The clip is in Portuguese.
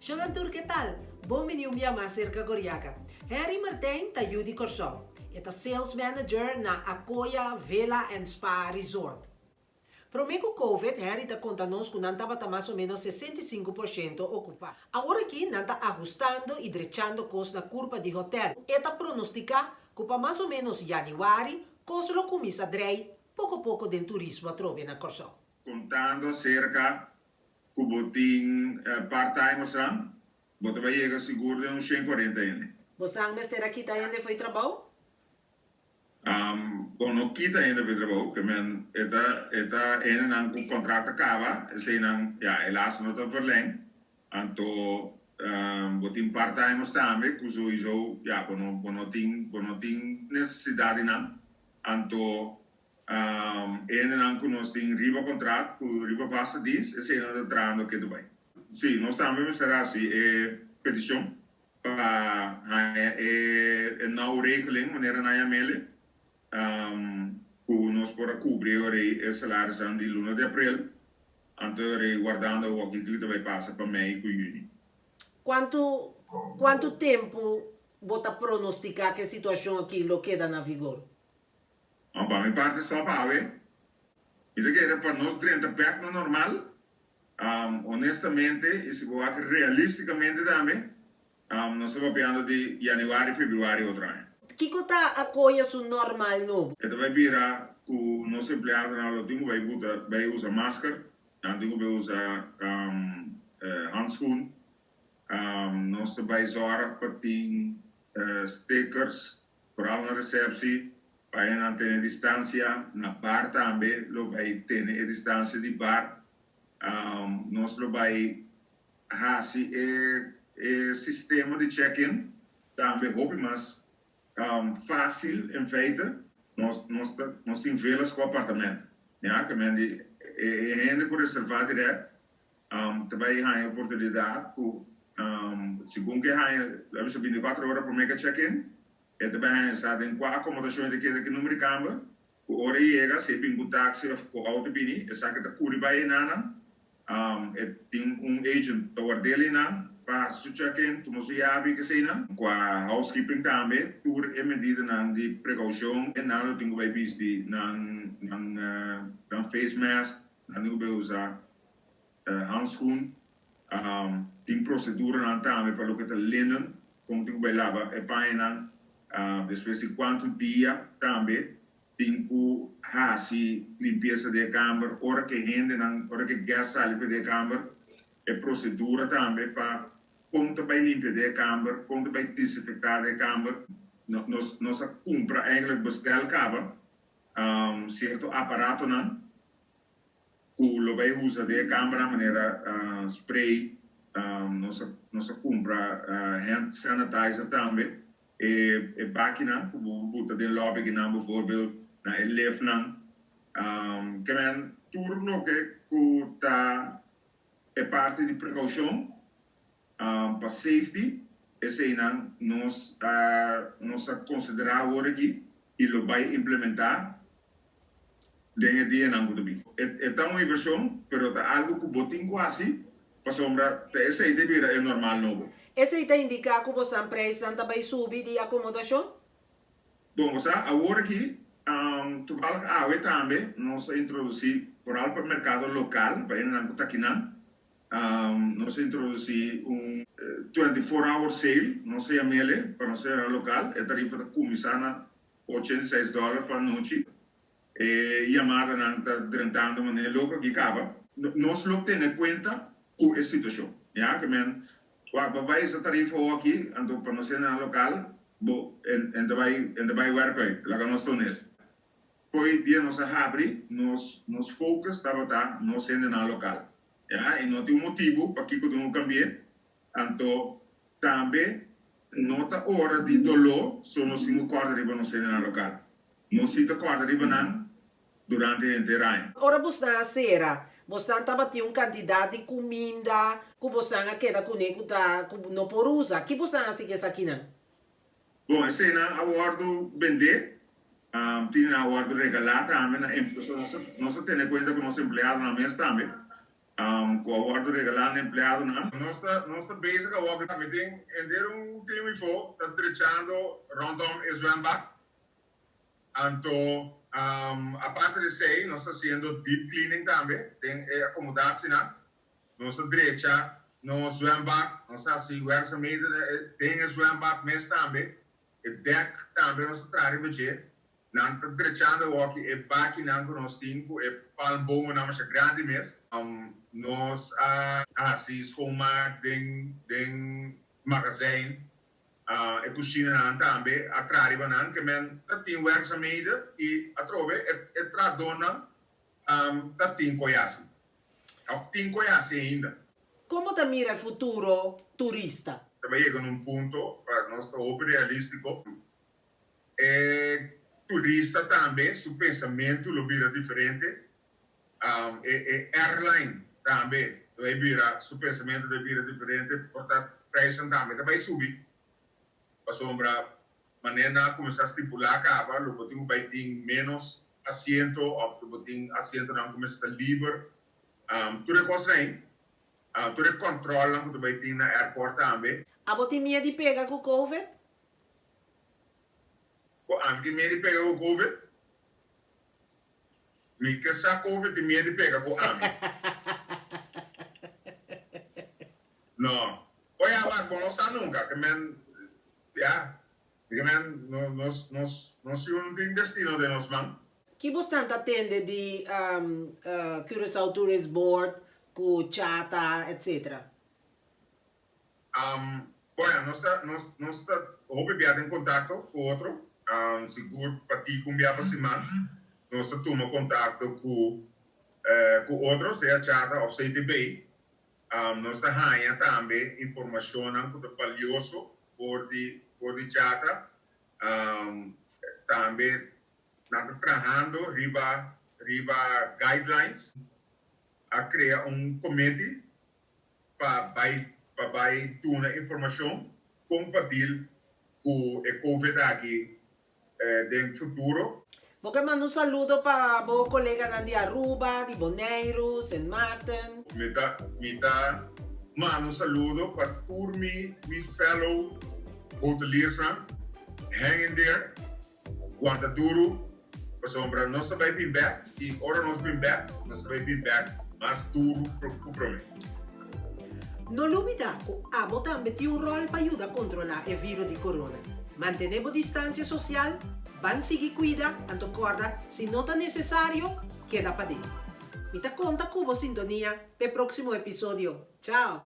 Sholantur, que tal? Bom menino minha cerca Goriaca. Harry Martin tá Judy Corsol. É sales manager na Acoya Villa and Spa Resort. Promeco COVID, Harry tá contando que não estava mais ou menos 65% ocupado. Agora aqui, não está ajustando e drechando cos na curva de hotel. Eta pronostica que para mais ou menos januário, cos lo começa a drei, pouco a pouco de turismo a trove na Corsol. Contando cerca que botin part-timers lá, você vai chegar seguro de uns 140 ainda. Você não mestre aqui tá ainda foi trabalho? Bom, não quita ainda para trabalho, que men eta ainda não com contrato acaba, se não, ja, helaas não está verlengd. Anto botin part-timers também, que sowieso, ja, bono ting necessidade não. Anto ainda não que nós tem riba contrato, com riba vasta diz, se não está trando que tudo bem. Sim, nós também será assim, petição para não regeling, maneira na Yamele, que nós para cobrir o salário de luna de abril, então guardando o que vai passar para mei com Juni. Quanto tempo você pronostica que a situação aqui lo queda na vigor? Para minha parte só para ver. E daqui era para nós 30 pés no normal, honestamente, e se for realisticamente também, nós estamos falando de janeiro, fevereiro outra ano. Que está a coisa su normal novo? Então vai virar que o nosso empregado na última vai usar máscara, vai usar handschoen, nós vai usar para ter stickers, vooral na receptie, para não ter distância, na bar também, vai ter distância de bar, nós vai fazer sistema de check-in, também houve, mas fácil em feita, nós temos velas com apartamento. Ja, que men ainda por reservar direto, também há oportunidade, segundo que há 24 horas por mega check-in, e também há em qual acomodação de que número de câmara, o hora chega, se tem um táxi ou auto bini, e sabe que está curi vai nana, tem agent toward dele na para su check-in, tu não sabe que sei não, com a housekeeping também, por medida de precaução, e nada tem que vai vestir na face mask, não vai usar handschoen, tem procedura também para o que está linen, como tem que vai lavar, e paina, depois de quanto dia também, tem que fazer limpeza da câmara, hora que rende, hora que gás sai da câmara, e procedura também para quando vai limpar a câmara, quando vai desinfectar a câmara, nós compra eigenlijk bestel cava, certo aparato não, que vai usar a câmara maneira spray, nós compra hand sanitizer também, e máquina, que botar de lobby que não, bijvoorbeeld, na elef não, que men turno que tá é parte de precaução, para safety, esse aí nós considerar agora aqui e lo vai implementar dentro dia não tudo é tão uma versão, pero é algo que botin quase para sombra, esse aí deve é normal novo. Esse aí indica que você empresa também subir de acomodação? Bom, você agora aqui, tu fala também nós introduzir por algo para o mercado local, para não estar aqui não. Nós introduzimos 24-hour sale, não sei a mele, para não ser local, a tarifa da começar $86 para a noite, e a chamada não está drentando de maneira louca que acaba. Nós não temos em conta a situação, já que vai essa tarifa aqui, então para não ser local, ainda vai work, lá que nós estamos nesse. Foi dia nós abre, nós focus estava não sendo na local. Ja, e não tem motivo para que não cambie. Então, também, nota hora de dolor, só nós temos corda de não ser na local. Não se te corda de banan durante o inteiro ano. Ora, você na sera, você estava tendo quantidade de comida, que você não queda com ele, não por usar. Que você não se quer aqui, não? Bom, esse é o acordo vender, tem o acordo regalar também, nós temos em conta que nós empregados na mesa também. Com a ordem regalando empregado, não. Nossa basic work também tem time for tá trechando rondom e zwembad. Então, a parte de sei, nós estamos fazendo deep cleaning também, tem acomodatie na. Nossa direita, no zwembad, nós assim, werkzaamheden, tem zwembad mes também. E deck também nós trabalhamos de. Nan trechando walk e baki nan nós tinco e palmboom na mas grande mes. Nós assim schoonmaak den magazijn. E cozinha nan também a trabalhar nan que men tem werkzaamheden e a trove e tradona tem coiasi. Of tem coiasi ainda. Como te mira il futuro turista? Também chega num ponto para nós open realístico. Turista também, seu pensamento lo vira diferente. Airline também, vai virar, seu pensamento vira diferente, portanto, preço também vai subir. Para sombra, maneira começar a estipular acaba, lo botinho vai ter menos assento, ou lo botinho assento não começa a livre. Tudo é coisa aí. Tudo é controle que tu vai ter na airport também. A você medo de pegar com o Covid? Anche medo de pegar o Covid. Me que sa Covid de medo de pegar com a Não. Olha, mas bom, nós nunca, que men, ja, que men, nós não tem destino de nós, man. Que você atende de Curaçao Tourist Board, com chata, etc. Olha, nós está enviado em contato com outro, seguro para ti com minha semana. Nós tomamos contato com outros, seja chata ou CTB. Nós está ganhando também informação que é valioso for de chata. Também nós trabalhando riba guidelines a criar comitê para dar toda informação compatível com o Covid aqui no futuro. Porque mando saludo para o colega de Aruba, de Bonaire, St. Martin. Mando saludo para todos meus fellow hoteliers. Hang in there. Quanto duro. Sombra, nós também bem back. E ora nós bem back. Nós também bem back. Mas duro para mim. Non olvidar que a também tem rol para ajudar a controlar o vírus de corona. Mantenemos distancia social, van seguir cuida, tanto corda, se não está necessário, queda para dentro. Me conta com a sintonia para o próximo episódio. Tchau!